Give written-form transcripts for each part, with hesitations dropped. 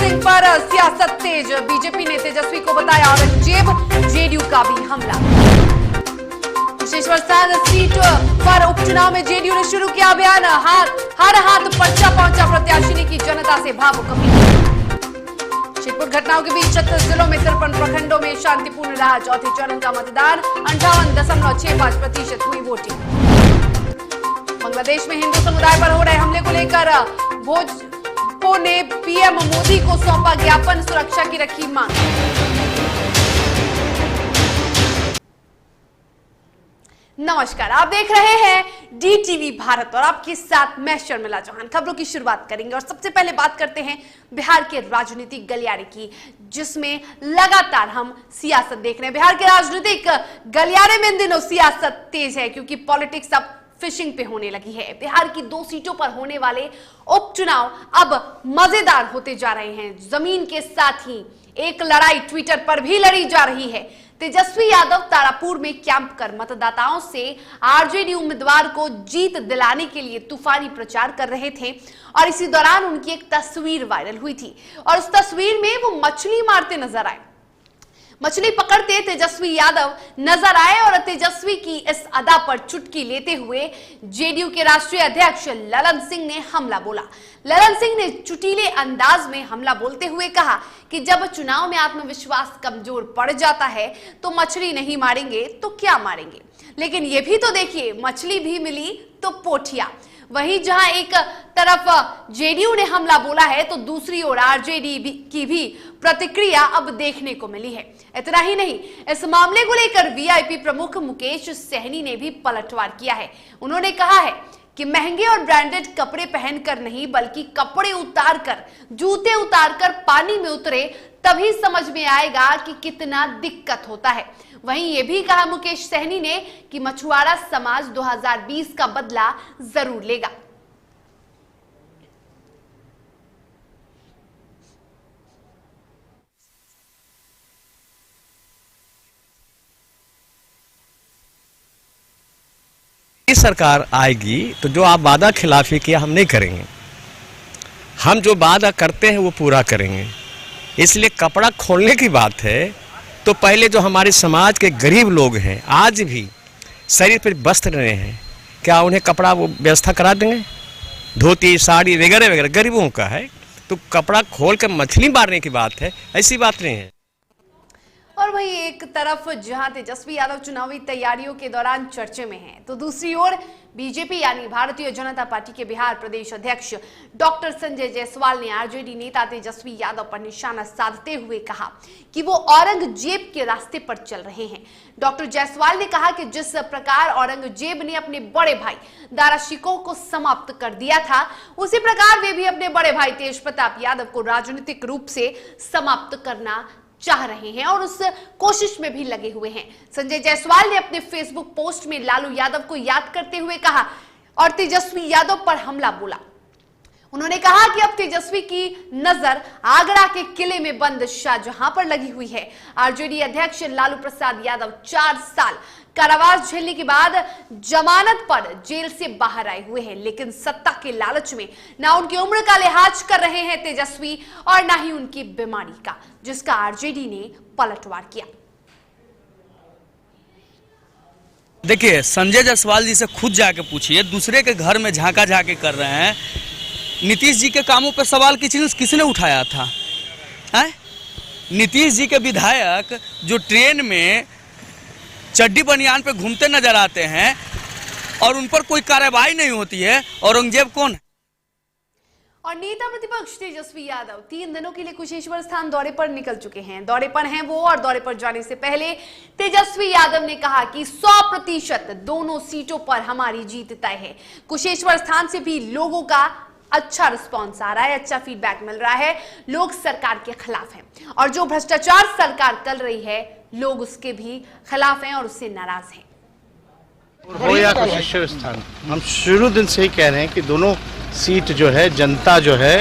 सिंह पर सियासत तेज, बीजेपी ने तेजस्वी को बताया औरंगजेब, जेडीयू का भी हमला। कुशेश्वर स्थान सीट पर उपचुनाव में जेडीयू ने शुरू किया अभियान, हर हाथ पर्चा पहुंचा, प्रत्याशी ने की जनता से भावुक अपील। छिटपुट घटनाओं के बीच 36 जिलों में 53 प्रखंडों में शांतिपूर्ण रहा चौथे चरण का मतदान, 58.65% हुई वोटिंग। बांग्लादेश में हिंदू समुदाय पर हो रहे हमले को लेकर भोजपुर ने पीएम मोदी को सौंपा ज्ञापन, सुरक्षा की रखी मांग। नमस्कार, आप देख रहे हैं डीटीवी भारत और आपके साथ मैं शर्मिला चौहान। खबरों की शुरुआत करेंगे और सबसे पहले बात करते हैं बिहार के राजनीतिक गलियारे की, जिसमें लगातार हम सियासत देख रहे हैं। बिहार के राजनीतिक गलियारे में इन दिनों सियासत तेज है क्योंकि पॉलिटिक्स अब फिशिंग पे होने लगी है। बिहार की 2 सीटों पर होने वाले उपचुनाव अब मजेदार होते जा रहे हैं। जमीन के साथ ही एक लड़ाई ट्विटर पर भी लड़ी जा रही है। तेजस्वी यादव तारापुर में कैंप कर मतदाताओं से आरजेडी उम्मीदवार को जीत दिलाने के लिए तूफानी प्रचार कर रहे थे और इसी दौरान उनकी एक तस्वीर वायरल हुई थी और उस तस्वीर में वो मछली मारते नजर आए। मछली पकड़ते तेजस्वी यादव नजर आए और तेजस्वी की इस अदा पर चुटकी लेते हुए जेडीयू के राष्ट्रीय अध्यक्ष ललन सिंह ने हमला बोला। ललन सिंह ने चुटीले अंदाज में हमला बोलते हुए कहा कि जब चुनाव में आत्मविश्वास कमजोर पड़ जाता है तो मछली नहीं मारेंगे तो क्या मारेंगे, लेकिन ये भी तो देखिए, मछली भी मिली तो पोठिया। वहीं जहां एक तरफ जेडीयू ने हमला बोला है तो दूसरी ओर आरजेडी की भी प्रतिक्रिया अब देखने को मिली है। इतना ही नहीं, इस मामले को लेकर वीआईपी प्रमुख मुकेश सहनी ने भी पलटवार किया है। उन्होंने कहा है कि महंगे और ब्रांडेड कपड़े पहनकर नहीं बल्कि कपड़े उतारकर, जूते उतारकर पानी में उतरे तभी समझ में आएगा कि कितना दिक्कत होता है। वहीं ये भी कहा मुकेश सहनी ने कि मछुआरा समाज 2020 का बदला जरूर लेगा। इस सरकार आएगी तो जो आप वादा खिलाफी किया हम नहीं करेंगे, हम जो वादा करते हैं वो पूरा करेंगे। इसलिए कपड़ा खोलने की बात है तो पहले जो हमारे समाज के गरीब लोग हैं आज भी शरीर पर वस्त्र रहे हैं, क्या उन्हें कपड़ा वो व्यवस्था करा देंगे? धोती साड़ी वगैरह वगैरह गरीबों का है, तो कपड़ा खोल कर मछली मारने की बात है, ऐसी बात नहीं है। और वहीं एक तरफ जहां तेजस्वी यादव चुनावी तैयारियों के दौरान चर्चे में हैं, तो दूसरी ओर बीजेपी यानी भारतीय जनता पार्टी के बिहार प्रदेश अध्यक्ष डॉक्टर संजय जायसवाल ने आरजेडी नेता तेजस्वी यादव पर निशाना साधते हुए कहा कि वो औरंगजेब के रास्ते पर चल रहे हैं। डॉक्टर जायसवाल ने कहा कि जिस प्रकार औरंगजेब ने अपने बड़े भाई दारा शिकोह को समाप्त कर दिया था, उसी प्रकार वे भी अपने बड़े भाई तेज प्रताप यादव को राजनीतिक रूप से समाप्त करना चाह रहे हैं और उस कोशिश में भी लगे हुए हैं। संजय जायसवाल ने अपने फेसबुक पोस्ट में लालू यादव को याद करते हुए कहा और तेजस्वी यादव पर हमला बोला। उन्होंने कहा कि अब तेजस्वी की नजर आगरा के किले में बंद शाहजहां पर लगी हुई है। आरजेडी अध्यक्ष लालू प्रसाद यादव 4 साल कारावास झेलने के बाद जमानत पर जेल से बाहर आए हुए हैं, लेकिन सत्ता के लालच में ना उनकी उम्र का लिहाज कर रहे हैं तेजस्वी और ना ही उनकी बीमारी का, जिसका आरजेडी ने पलटवार किया। देखिए, संजय जायसवाल जी से खुद जाके पूछिए, दूसरे के घर में झांका झांकी कर रहे हैं। नीतीश जी के कामों पर सवाल किसने उठाया था? है? नीतीश जी के विधायक जो ट्रेन में चड्डी बनियान पे घूमते नजर आते हैं और उन पर कोई कार्रवाई नहीं होती है, औरंगजेब कौन है? और नेता प्रतिपक्ष तेजस्वी यादव 3 दिनों के लिए कुशेश्वर स्थान दौरे पर निकल चुके हैं। दौरे पर हैं वो और दौरे पर जाने से पहले तेजस्वी यादव ने कहा कि 100% दोनों सीटों पर हमारी जीत तय है। कुशेश्वर स्थान से भी लोगों का अच्छा रिस्पांस आ रहा है, अच्छा फीडबैक मिल रहा है। लोग सरकार के खिलाफ हैं और जो भ्रष्टाचार सरकार कर रही है लोग उसके भी खिलाफ हैं और उससे नाराज हैं। हो या कुशेश्वर स्थान, हम शुरू दिन से ही कह रहे हैं कि दोनों सीट जो है जनता जो है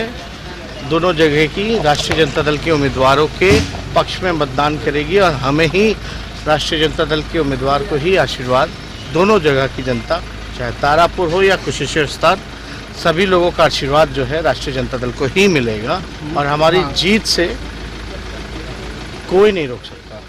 दोनों जगह की राष्ट्रीय जनता दल के उम्मीदवारों के पक्ष में मतदान करेगी और हमें ही राष्ट्रीय जनता दल के उम्मीदवार को ही आशीर्वाद दोनों जगह की जनता, चाहे तारापुर हो या कुशेश्वर स्थान, सभी लोगों का आशीर्वाद जो है राष्ट्रीय जनता दल को ही मिलेगा और हमारी जीत से कोई नहीं रोक सकता।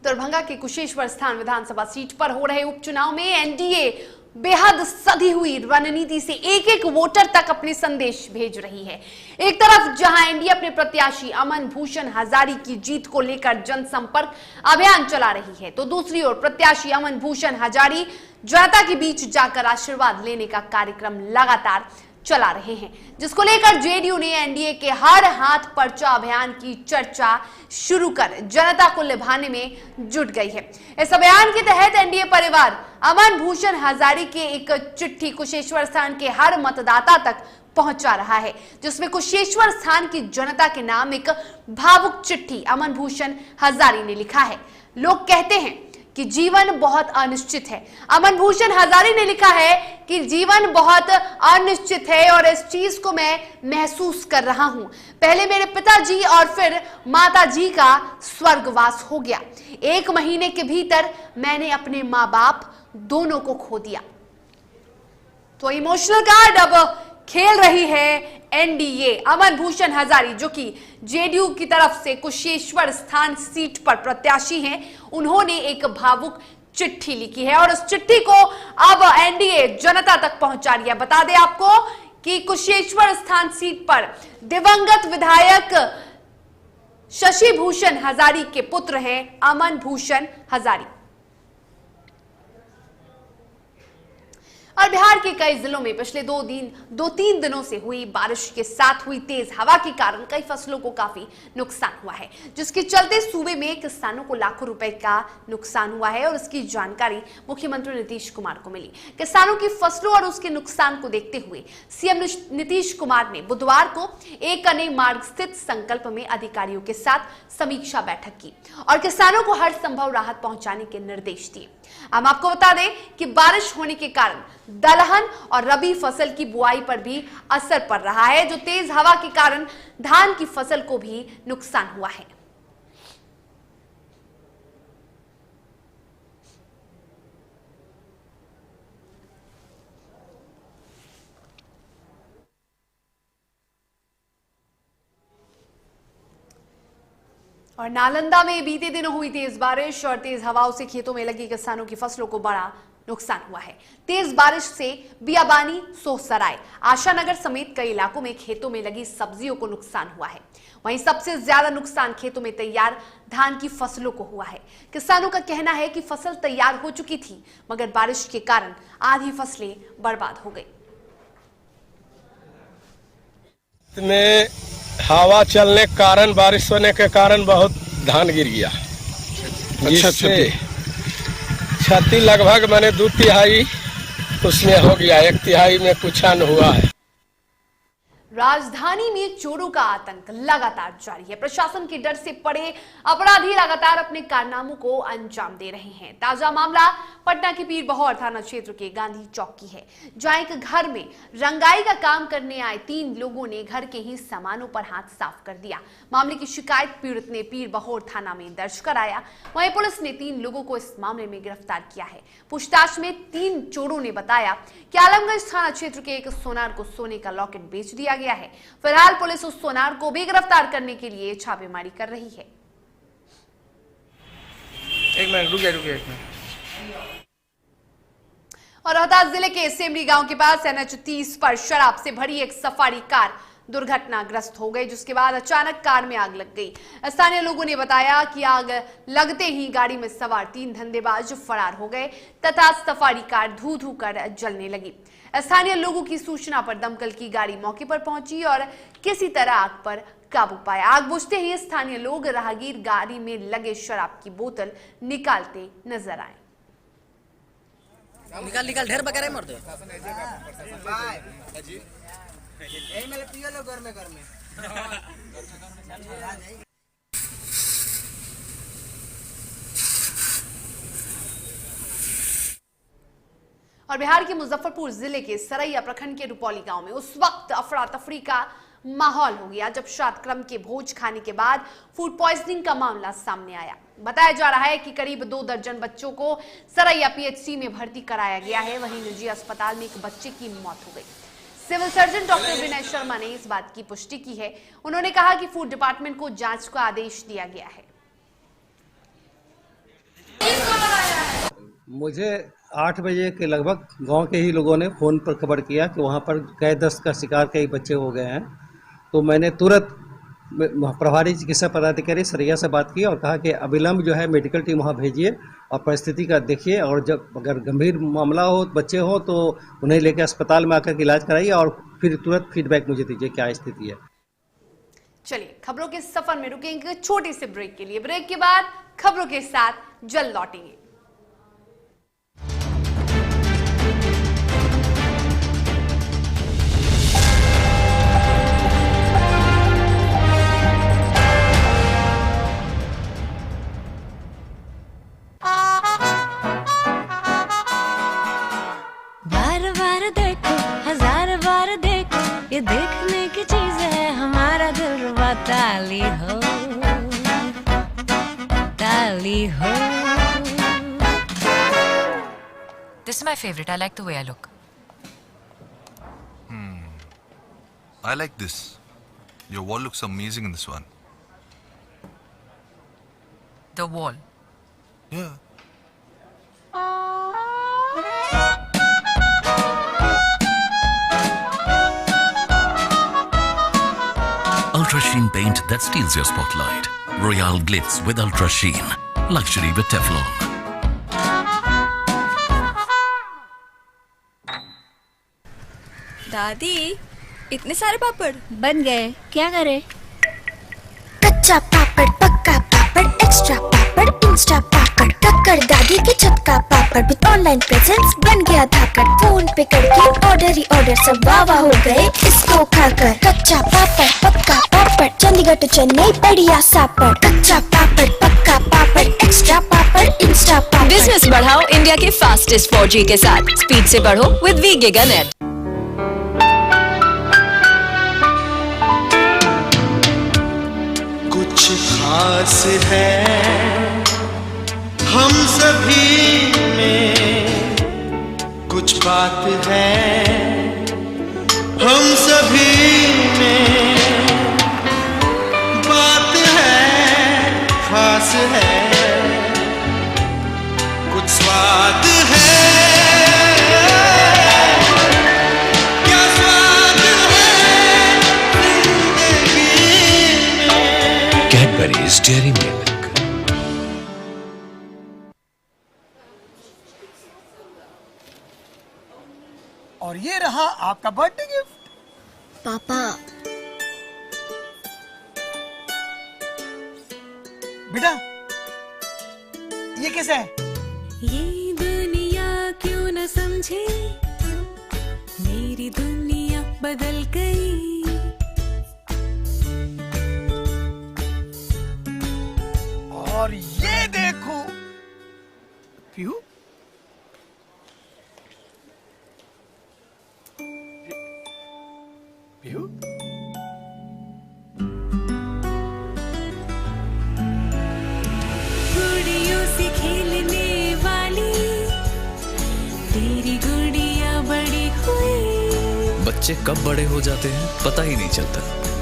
दरभंगा के कुशेश्वर स्थान विधानसभा सीट पर हो रहे उपचुनाव में एनडीए बेहद सधी हुई रणनीति से एक एक वोटर तक अपने संदेश भेज रही है। एक तरफ जहां एनडीए अपने प्रत्याशी अमन भूषण हजारी की जीत को लेकर जनसंपर्क अभियान चला रही है, तो दूसरी ओर प्रत्याशी अमन भूषण हजारी जनता के बीच जाकर आशीर्वाद लेने का कार्यक्रम लगातार चला रहे हैं, जिसको लेकर जेडीयू ने एनडीए के हर हाथ पर्चा अभियान की चर्चा शुरू कर जनता को लुभाने में जुट गई है। इस अभियान के तहत एनडीए परिवार अमन भूषण हजारी के एक चिट्ठी कुशेश्वर स्थान के हर मतदाता तक पहुंचा रहा है, जिसमें कुशेश्वर स्थान की जनता के नाम एक भावुक चिट्ठी अमन भूषण हजारी ने लिखा है। लोग कहते हैं कि जीवन बहुत अनिश्चित है। अमन भूषण हजारी ने लिखा है कि जीवन बहुत अनिश्चित है और इस चीज को मैं महसूस कर रहा हूं। पहले मेरे पिताजी और फिर माताजी का स्वर्गवास हो गया। 1 महीने के भीतर मैंने अपने माँ बाप दोनों को खो दिया। तो इमोशनल कार्ड अब खेल रही है एनडीए। अमन भूषण हजारी जो कि जेडीयू की तरफ से कुशेश्वर स्थान सीट पर प्रत्याशी हैं, उन्होंने एक भावुक चिट्ठी लिखी है और उस चिट्ठी को अब एनडीए जनता तक पहुंचा रही है। बता दें आपको कि कुशेश्वर स्थान सीट पर दिवंगत विधायक शशि भूषण हजारी के पुत्र हैं अमन भूषण हजारी। और बिहार के कई जिलों में पिछले 2-3 दिनों से हुई बारिश के साथ हुई तेज हवा के कारण कई फसलों को काफी नुकसान हुआ है, जिसके चलते सूबे में किसानों को लाखों रुपए का नुकसान हुआ है और इसकी जानकारी मुख्यमंत्री नीतीश कुमार को मिली। किसानों की फसलों और उसके नुकसान को देखते हुए सीएम नीतीश कुमार ने बुधवार को एक अने मार्ग स्थित संकल्प में अधिकारियों के साथ समीक्षा बैठक की और किसानों को हर संभव राहत पहुंचाने के निर्देश दिए। हम आपको बता दें कि बारिश होने के कारण दलहन और रबी फसल की बुआई पर भी असर पड़ रहा है, जो तेज हवा के कारण धान की फसल को भी नुकसान हुआ है। और नालंदा में बीते दिनों हुई तेज बारिश और तेज हवाओं से खेतों में लगी किसानों की फसलों को बड़ा नुकसान हुआ है। तेज बारिश से बियाबानी, सोहसराय, आशानगर समेत कई इलाकों में खेतों में लगी सब्जियों को नुकसान हुआ है। वहीं सबसे ज्यादा नुकसान खेतों में तैयार धान की फसलों को हुआ है। किसानों का कहना है कि फसल तैयार हो चुकी थी, मगर बारिश के कारण आधी फसलें बर्बाद हो गई। में हवा चलने के कारण, बारिश होने के कारण बहुत धान गिर गया। जिससे क्षति लगभग मैंने 2/3 उसमें हो गया, 1/3 में कुछ न हुआ है। राजधानी में चोरों का आतंक लगातार जारी है। प्रशासन के डर से पड़े अपराधी लगातार अपने कारनामों को अंजाम दे रहे हैं। ताजा मामला पटना के पीर बहोर थाना क्षेत्र के गांधी चौक की है, जहां एक घर में रंगाई का काम करने आए 3 लोगों ने घर के ही सामानों पर हाथ साफ कर दिया। मामले की शिकायत पीड़ित ने पीर बहोर थाना में दर्ज कराया। वहीं पुलिस ने 3 लोगों को इस मामले में गिरफ्तार किया है। पूछताछ में 3 चोरों ने बताया कि आलमगंज थाना क्षेत्र के एक सोनार को सोने का लॉकेट बेच दिया गया है। फिलहाल पुलिस उस सोनार को भी गिरफ्तार करने के लिए छापेमारी कर रही है। एक मिनट रुक गया। और रोहतास जिले के सेमरी गांव के पास NH-30 पर शराब से भरी एक सफारी कार दुर्घटनाग्रस्त हो गई, जिसके बाद अचानक कार में आग लग गई। स्थानीय लोगों ने बताया कि आग लगते ही गाड़ी में सवार 3 धंधेबाज फरार हो गए तथा सफारी कार धू-धू कर जलने लगी। स्थानीय लोगों की सूचना पर दमकल की गाड़ी मौके पर पहुंची और किसी तरह आग पर काबू पाया। आग बुझते ही स्थानीय लोग राहगीर गाड़ी में लगे शराब की बोतल निकालते नजर आए। निकाल ढेर बगैर मर दे। और बिहार के मुजफ्फरपुर जिले के सरैया प्रखंड के रुपौली गांव में उस वक्त अफरा तफरी का माहौल हो गया जब श्राद्ध क्रम के भोज खाने के बाद फूड पॉइजनिंग का मामला सामने आया। बताया जा रहा है कि करीब 2 दर्जन बच्चों को सरैया PHC में भर्ती कराया गया है। वहीं निजी अस्पताल में एक बच्चे की मौत हो गई। Civil surgeon doctor Vinay Sharma ने इस बात की पुष्टि की है। उन्होंने कहा कि फूड डिपार्टमेंट को जांच का आदेश दिया गया है। मुझे 8 बजे के लगभग गांव के ही लोगों ने फ़ोन पर खबर किया कि वहां पर कैद दस्त का शिकार कई बच्चे हो गए हैं। तो मैंने तुरंत प्रभारी चिकित्सा पदाधिकारी सरिया से बात की और कहा कि अविलंब जो है मेडिकल टीम वहां भेजिए और परिस्थिति का देखिए, और जब अगर गंभीर मामला हो, बच्चे हो, तो उन्हें लेकर अस्पताल में आकर इलाज कराइए और फिर तुरंत फीडबैक मुझे दीजिए क्या स्थिति है। चलिए खबरों के सफर में रुकेंगे छोटे से ब्रेक के लिए। ब्रेक के बाद खबरों के साथ जल्द लौटेंगे। ये देखने की चीज है, हमारा दिल रुबा ताली हो, ताली हो। This is my favorite. I like the way I look. I like this. Your wall looks amazing in this one. The wall. Yeah. Ultra Sheen paint that steals your spotlight. Royale Glitz with Ultra Sheen. Luxury with Teflon. दादी, इतने सारे पापड़ बन गए, क्या करे? कच्चा पापड़, पक्का पापड़, extra पापड़, Insta पापड़, टक्कर दादी के छत का पापड़ विद ऑनलाइन प्रेजेंस बन गया धाकड़। फोन पे करके ऑर्डर ही ऑर्डर, सब वाह हो गए इसको खाकर। कच्चा पापड़, पक्का पापड़, चंडीगढ़ टू चेन्नई बढ़िया सापड़। कच्चा पापड़, पक्का पापड़, एक्स्ट्रा पापड़, इंस्टा पापड़। बिजनेस बढ़ाओ इंडिया के फास्टेस्ट 4G के साथ। स्पीड से बढ़ो विद वी गिगानेट। कुछ खास है हम सभी में, कुछ बात है हम सभी में, बात है खास है, कुछ स्वाद है, क्या स्वाद है जिंदगी में। Cadbury's Dairy Milk. और ये रहा आपका बर्थडे गिफ्ट। पापा, बेटा ये कैसा है? ये दुनिया क्यों न समझे, मेरी दुनिया बदल गई। और ये देखो पीहू, पीहू गुड़ियों से खेलने वाली तेरी गुड़िया बड़ी हुई। बच्चे कब बड़े हो जाते हैं पता ही नहीं चलता।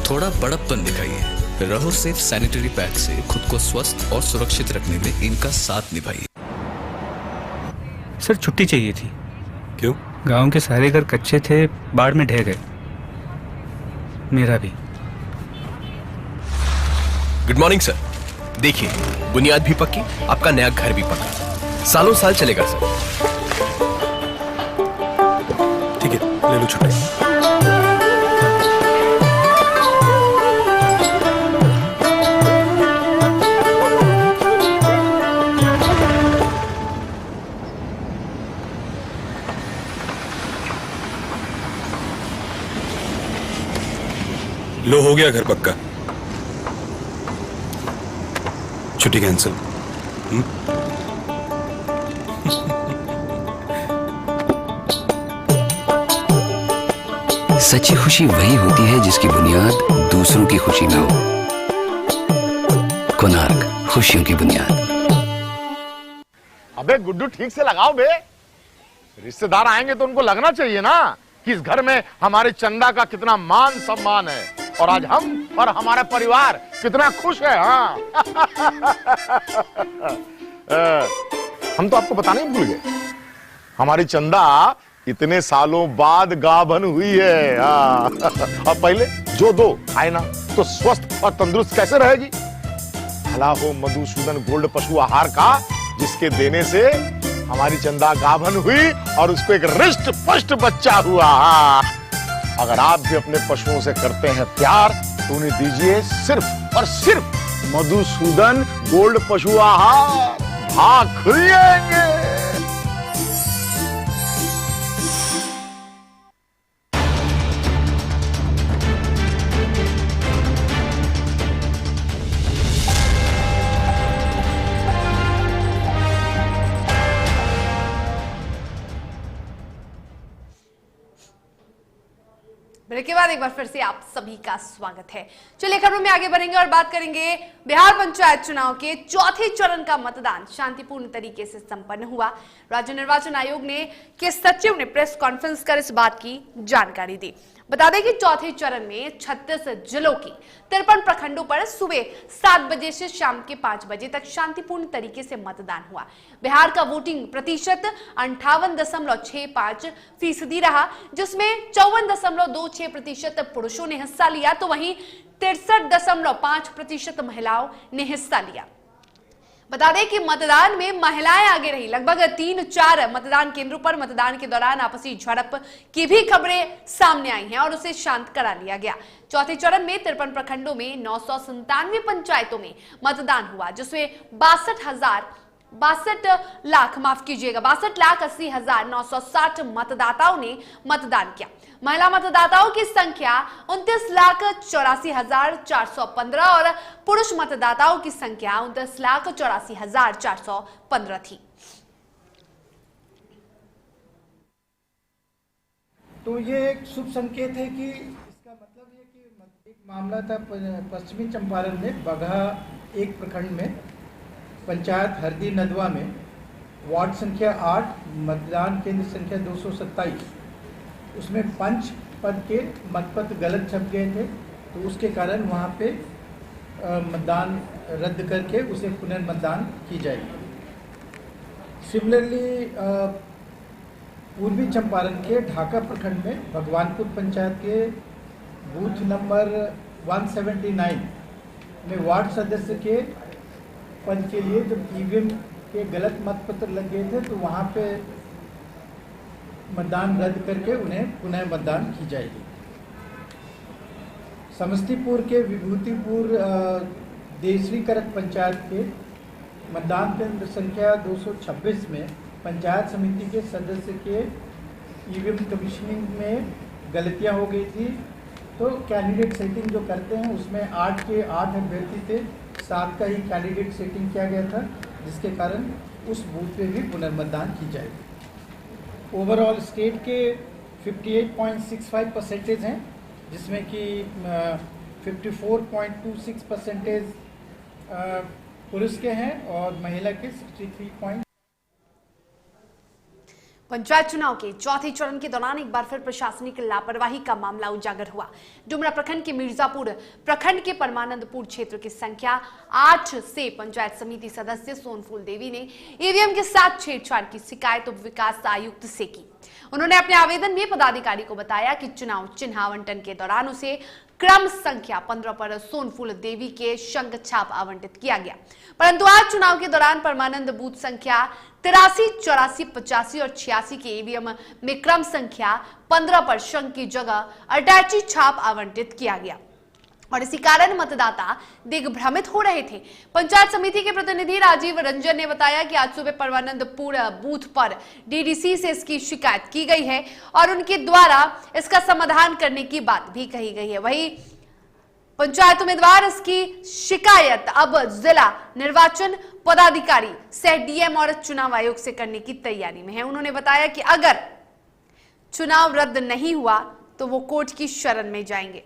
थोड़ा बड़प्पन दिखाइए। रहो सेफ सैनिटरी पैड से खुद को स्वस्थ और सुरक्षित रखने में इनका साथ निभाइए। सर छुट्टी चाहिए थी। क्यों? गांव के सारे घर कच्चे थे, बाढ़ में ढह गए, मेरा भी। Good morning sir. देखिए बुनियाद भी पक्की, आपका नया घर भी पक्का, सालों साल चलेगा सर। ठीक है ले लो छुट्टी। लो हो गया घर पक्का, छुट्टी कैंसिल। सच्ची खुशी वही होती है जिसकी बुनियाद दूसरों की खुशी में हो। कोणार्क, खुशियों की बुनियाद। अबे गुड्डू ठीक से लगाओ बे, रिश्तेदार आएंगे तो उनको लगना चाहिए ना कि इस घर में हमारी चंदा का कितना मान सम्मान है और आज हम और हमारा परिवार कितना खुश है। हाँ हम तो आपको बताने ही भूल गए, हमारी चंदा इतने सालों बाद गाभन हुई है। हाँ और पहले जो दो खाए ना तो स्वस्थ और तंदुरुस्त कैसे रहेगी। भला हो मधुसूदन गोल्ड पशु आहार का, जिसके देने से हमारी चंदा गाभन हुई और उसको एक रिष्ट पुष्ट बच्चा हुआ। अगर आप भी अपने पशुओं से करते हैं प्यार तो उन्हें दीजिए सिर्फ और सिर्फ मधुसूदन गोल्ड पशु आहार, भाग खुल जाएंगे। ब्रेक के बाद एक बार फिर से आप सभी का स्वागत है। चलिए खबरों में आगे बढ़ेंगे और बात करेंगे बिहार पंचायत चुनाव के चौथे चरण का मतदान शांतिपूर्ण तरीके से संपन्न हुआ। राज्य निर्वाचन आयोग के सचिव ने प्रेस कॉन्फ्रेंस कर इस बात की जानकारी दी। बता दें कि चौथे चरण में 36 जिलों की 53 प्रखंडों पर सुबह 7 बजे से शाम के 5 बजे तक शांतिपूर्ण तरीके से मतदान हुआ। बिहार का वोटिंग प्रतिशत 58.65% रहा, जिसमें 54.26% पुरुषों ने हिस्सा लिया तो वहीं 63.5% महिलाओं ने हिस्सा लिया। बता दें कि मतदान में महिलाएं आगे रही। लगभग 3-4 मतदान केंद्रों पर मतदान के दौरान आपसी झड़प की भी खबरें सामने आई हैं और उसे शांत करा लिया गया। चौथे चरण में 53 प्रखंडों में 997 पंचायतों में मतदान हुआ, जिसमें 62,80,960 मतदाताओं ने मतदान किया। महिला मतदाताओं की संख्या 29,84,415 और पुरुष मतदाताओं की संख्या 29,84,415 थी। तो ये एक शुभ संकेत है कि इसका मतलब ये कि एक मामला था पश्चिमी चंपारण में बगहा एक प्रखंड में पंचायत हरदी नदवा में वार्ड संख्या 8 मतदान केंद्र संख्या 227, उसमें पंच पद के मतपत्र गलत छप गए थे, तो उसके कारण वहाँ पे मतदान रद्द करके उसे पुनर्मतदान की जाएगी। सिमिलरली पूर्वी चंपारण के ढाका प्रखंड में भगवानपुर पंचायत के बूथ नंबर 179 में वार्ड सदस्य के पद के लिए जब ईवीएम के गलत मतपत्र लग गए थे तो वहाँ पे मतदान रद्द करके उन्हें पुनः मतदान की जाएगी। समस्तीपुर के विभूतिपुर देसरी करक पंचायत के मतदान केंद्र संख्या 226 में पंचायत समिति के सदस्य के ईवीएम कमीशनिंग में गलतियां हो गई थी, तो कैंडिडेट सेटिंग जो करते हैं उसमें 8 के 8 अभ्यर्थी थे, 7 का ही कैंडिडेट सेटिंग किया गया था, जिसके कारण उस बूथ पे भी पुनर्मतदान की जाएगी। ओवरऑल स्टेट के 58.65% हैं, जिसमें कि 54.26% पुरुष के हैं और महिला के 63. पंचायत चुनाव के चौथे चरण के दौरान एक बार फिर प्रशासनिक लापरवाही का मामला उजागर हुआ। डुमरा प्रखंड के मिर्जापुर प्रखंड के परमानंदपुर क्षेत्र की संख्या 8 से पंचायत समिति सदस्य सोनफूल देवी ने ईवीएम के साथ छेड़छाड़ की शिकायत उप विकास आयुक्त से की। उन्होंने अपने आवेदन में पदाधिकारी को बताया कि चुनाव चिन्ह आवंटन के दौरान उसे क्रम संख्या 15 पर सोनफूल देवी के शंख छाप आवंटित किया गया, परंतु आज चुनाव के दौरान परमानंद बूथ संख्या 83, 84, 85 और 86 के ईवीएम में क्रम संख्या 15 पर शंख की जगह अटैची छाप आवंटित किया गया और इसी कारण मतदाता दिग्भ्रमित हो रहे थे। पंचायत समिति के प्रतिनिधि राजीव रंजन ने बताया कि आज सुबह परमानंदपुर बूथ पर डीडीसी से इसकी शिकायत की गई है और उनके द्वारा इसका समाधान करने की बात भी कही गई है। वहीं पंचायत उम्मीदवार इसकी शिकायत अब जिला निर्वाचन पदाधिकारी सह डीएम और चुनाव आयोग से करने की तैयारी में है। उन्होंने बताया कि अगर चुनाव रद्द नहीं हुआ तो वो कोर्ट की शरण में जाएंगे।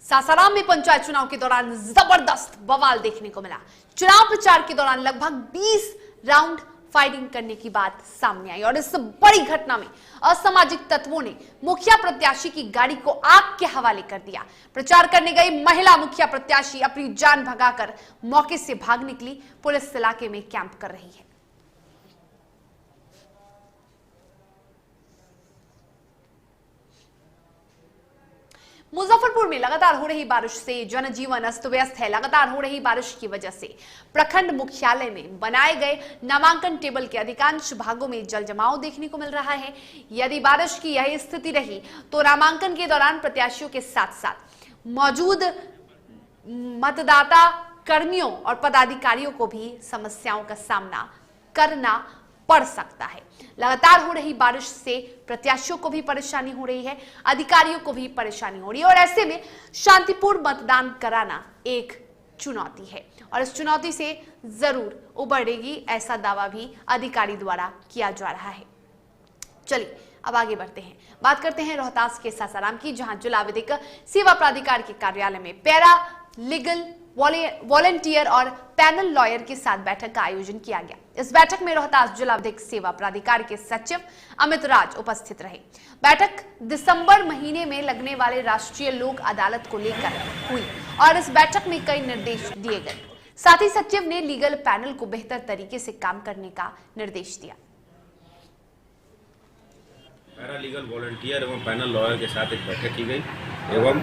सासाराम में पंचायत चुनाव के दौरान जबरदस्त बवाल देखने को मिला। चुनाव प्रचार के दौरान लगभग 20 राउंड फायरिंग करने की बात सामने आई और इस बड़ी घटना में असामाजिक तत्वों ने मुखिया प्रत्याशी की गाड़ी को आग के हवाले कर दिया। प्रचार करने गई महिला मुखिया प्रत्याशी अपनी जान भगाकर मौके से भाग निकली। पुलिस इलाके में कैंप कर रही है। मुजफ्फरपुर में लगातार हो रही बारिश से जनजीवन अस्त व्यस्त है। लगातार हो रही बारिश की वजह से प्रखंड मुख्यालय में बनाए गए नामांकन टेबल के अधिकांश भागों में जल जमाव देखने को मिल रहा है। यदि बारिश की यही स्थिति रही तो नामांकन के दौरान प्रत्याशियों के साथ साथ मौजूद मतदाता कर्मियों और पदाधिकारियों को भी समस्याओं का सामना करना पड़ सकता है। लगातार हो रही बारिश से प्रत्याशियों को भी परेशानी हो रही है, अधिकारियों को भी परेशानी हो रही है और ऐसे में शांतिपूर्ण मतदान कराना एक चुनौती है और इस चुनौती से जरूर उबरेगी, ऐसा दावा भी अधिकारी द्वारा किया जा रहा है। चलिए अब आगे बढ़ते हैं, बात करते हैं रोहतास के सासाराम की, जहां जिला विधिक सेवा प्राधिकार के कार्यालय में पैरा लीगल वॉलंटियर और पैनल लॉयर के साथ बैठक का आयोजन किया गया। इस बैठक में रोहतास जिला विधिक सेवा प्राधिकार के सचिव अमित राज उपस्थित रहे। बैठक दिसंबर महीने में लगने वाले राष्ट्रीय लोक अदालत को लेकर हुई और इस बैठक में कई निर्देश दिए गए। साथ ही सचिव ने लीगल पैनल को बेहतर तरीके से काम करने का निर्देश दिया। पैरा लीगल वॉलंटियर एवं पैनल लॉयर के साथ एक बैठक की गई एवं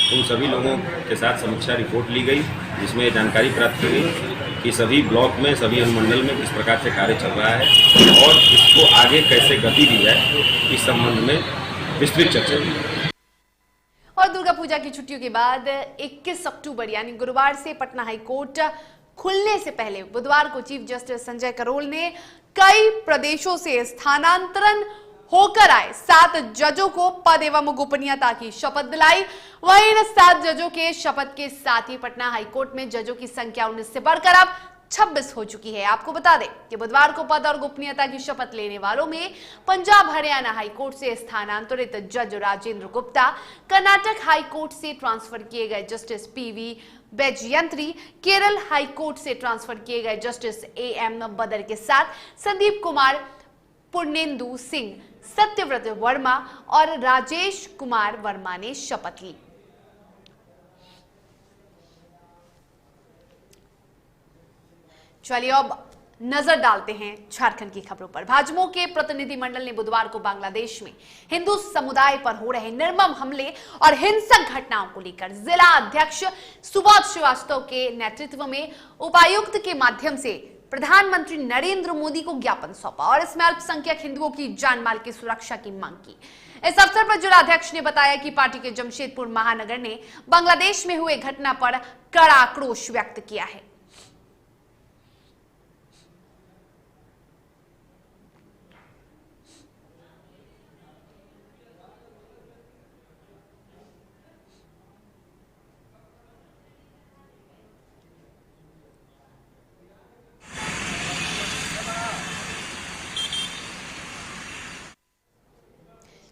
उन सभी लोगों के साथ समीक्षा रिपोर्ट ली गई, जिसमें जानकारी प्राप्त की गई कि सभी ब्लॉक में, सभी अनुमंडल में किस प्रकार से कार्य चल रहा है और इसको आगे कैसे गति दी जाए, इस संबंध में विस्तृत चर्चा की। और दुर्गा पूजा की छुट्टियों के बाद 21 अक्टूबर यानी गुरुवार से पटना हाईकोर्ट खुलने से पहले बुधवार को चीफ जस्टिस संजय करोल ने कई प्रदेशों से स्थानांतरण होकर आए 7 जजों को पद एवं गोपनीयता की शपथ दिलाई। वहीं इन 7 जजों के शपथ के साथ ही पटना हाईकोर्ट में जजों की संख्या 19 से बढ़कर अब 26 हो चुकी है। आपको बता दें कि बुधवार को पद और गोपनीयता की शपथ लेने वालों में पंजाब हरियाणा हाईकोर्ट से स्थानांतरित जज राजेंद्र गुप्ता, कर्नाटक हाईकोर्ट से ट्रांसफर किए गए जस्टिस पीवी बैजयंत्री, केरल हाईकोर्ट से ट्रांसफर किए गए जस्टिस एएम बदर के साथ संदीप कुमार, पूर्णेंदु सिंह, सत्यव्रत वर्मा और राजेश कुमार वर्मा ने शपथ ली। चलिए अब नजर डालते हैं झारखंड की खबरों पर। भाजपा के प्रतिनिधिमंडल ने बुधवार को बांग्लादेश में हिंदू समुदाय पर हो रहे निर्मम हमले और हिंसक घटनाओं को लेकर जिला अध्यक्ष सुबोध श्रीवास्तव के नेतृत्व में उपायुक्त के माध्यम से प्रधानमंत्री नरेंद्र मोदी को ज्ञापन सौंपा और इसमें अल्पसंख्यक हिंदुओं की जान माल की सुरक्षा की मांग की। इस अवसर पर जिला अध्यक्ष ने बताया कि पार्टी के जमशेदपुर महानगर ने बांग्लादेश में हुए घटना पर कड़ा आक्रोश व्यक्त किया है।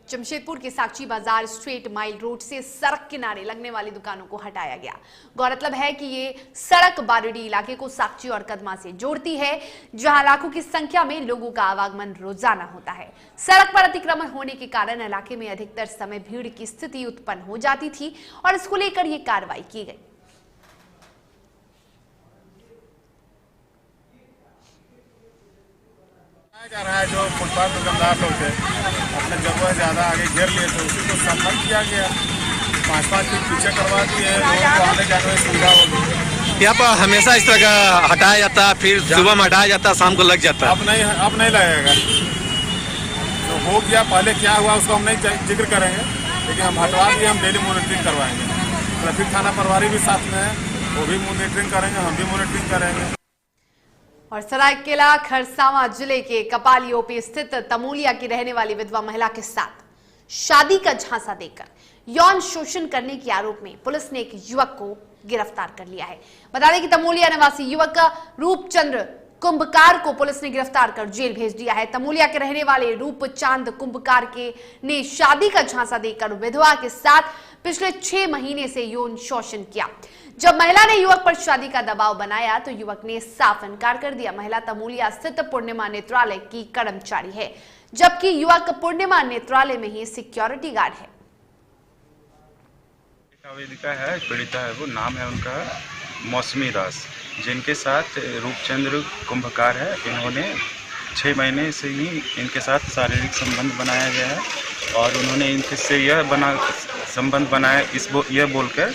जमशेदपुर के साक्षी बाजार स्ट्रेट माइल रोड से सड़क किनारे लगने वाली दुकानों को हटाया गया। गौरतलब है कि ये सड़क बारूडी इलाके को साक्षी और कदमा से जोड़ती है, जहां लाखों की संख्या में लोगों का आवागमन रोजाना होता है। सड़क पर अतिक्रमण होने के कारण इलाके में अधिकतर समय भीड़ की स्थिति उत्पन्न हो जाती थी और इसको लेकर ये कार्रवाई की गई। जा रहा है जो फुटपाथ दुकानदार लोग थे अपने जगह ज्यादा आगे घेर लिए थे, उसी को सफल किया गया। 5-5 फीट पीछे करवा दिए, लोगों को आने जाने में सुविधा होगी। यहाँ पर हमेशा इस तरह का हटाया जाता है, फिर सुबह में हटाया जाता है, शाम को लग जाता है। अब नहीं लगेगा। तो हो गया, पहले क्या हुआ उसको हम नहीं जिक्र करेंगे, लेकिन हम हटवा दिए, हम डेली मॉनिटरिंग करवाएंगे। ट्रैफिक थाना प्रभारी भी साथ में है, वो भी मॉनिटरिंग करेंगे, हम भी मॉनिटरिंग करेंगे। और सरायकेला खरसावां जिले के कपाली ओपी स्थित तमोलिया की रहने वाली विधवा महिला के साथ शादी का झांसा देकर यौन शोषण करने के आरोप में पुलिस ने एक युवक को गिरफ्तार कर लिया है। बता दें कि तमोलिया निवासी युवक रूपचंद्र कुंभकार को पुलिस ने गिरफ्तार कर जेल भेज दिया है। तमोलिया के रहने वाले रूपचांद कुंभकार ने शादी का झांसा देकर विधवा के साथ पिछले 6 महीने से यौन शोषण किया। जब महिला ने युवक पर शादी का दबाव बनाया तो युवक ने साफ इनकार कर दिया। महिला तमूलिया स्थित पूर्णिमा नेत्रालय की कर्मचारी है, जबकि युवक पूर्णिमा नेत्रालय में ही सिक्योरिटी गार्ड है। वेदिका है, पीड़िता है, वो नाम है उनका मौसमी दास, जिनके साथ रूपचंद्र कुंभकार है। इन्होंने 6 महीने से ही इनके साथ शारीरिक संबंध बनाया गया है और उन्होंने इनके से यह संबंध बनाया यह बोलकर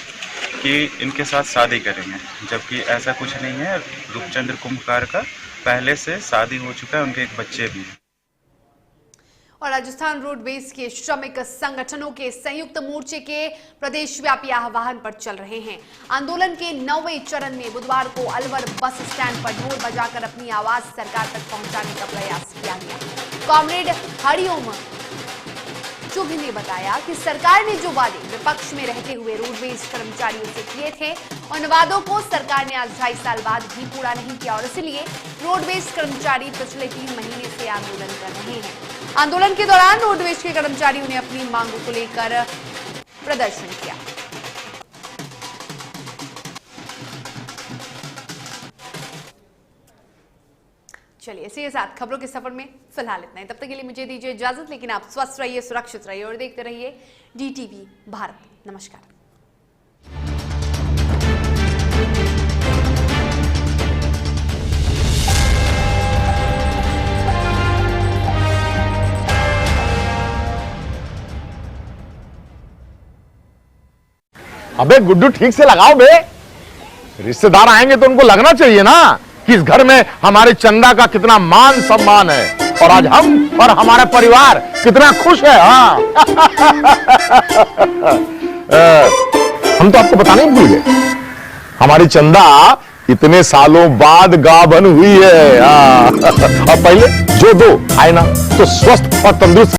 कि इनके साथ शादी करेंगे, जबकि ऐसा कुछ नहीं है। रूपचंद्र कुंभकार का पहले से शादी हो चुका है, उनके एक बच्चे भी हैं। और राजस्थान रोडवेज के श्रमिक संगठनों के संयुक्त मोर्चे के प्रदेशव्यापी आह्वान पर चल रहे हैं। आंदोलन के 9वें चरण में बुधवार को अलवर बस स्टैंड पर ढोल बजाकर अपनी आवाज सरकार तक पहुंचाने का प्रयास किया गया। कॉमरेड हरिओम चुघ ने बताया कि सरकार ने जो वादे विपक्ष में रहते हुए रोडवेज कर्मचारियों से किए थे, उन वादों को सरकार ने आज 2.5 साल बाद भी पूरा नहीं किया और इसलिए रोडवेज कर्मचारी पिछले 3 महीने से आंदोलन कर रहे हैं। आंदोलन के दौरान रोडवेज के कर्मचारियों ने अपनी मांगों को लेकर प्रदर्शन किया। चलिए, इसी के साथ खबरों के सफर में फिलहाल इतना ही। तब तक के लिए मुझे दीजिए इजाजत, लेकिन आप स्वस्थ रहिए, सुरक्षित रहिए और देखते रहिए DTV भारत। नमस्कार। अबे गुड्डू, ठीक से लगाओ बे। रिश्तेदार आएंगे तो उनको लगना चाहिए ना कि इस घर में हमारे चंदा का कितना मान सम्मान है और आज हम और हमारा परिवार कितना खुश है। हाँ हम तो आपको बताने ही भूल गए, हमारी चंदा इतने सालों बाद गाभन हुई है। और पहले जो दो आए ना तो स्वस्थ और तंदुरुस्त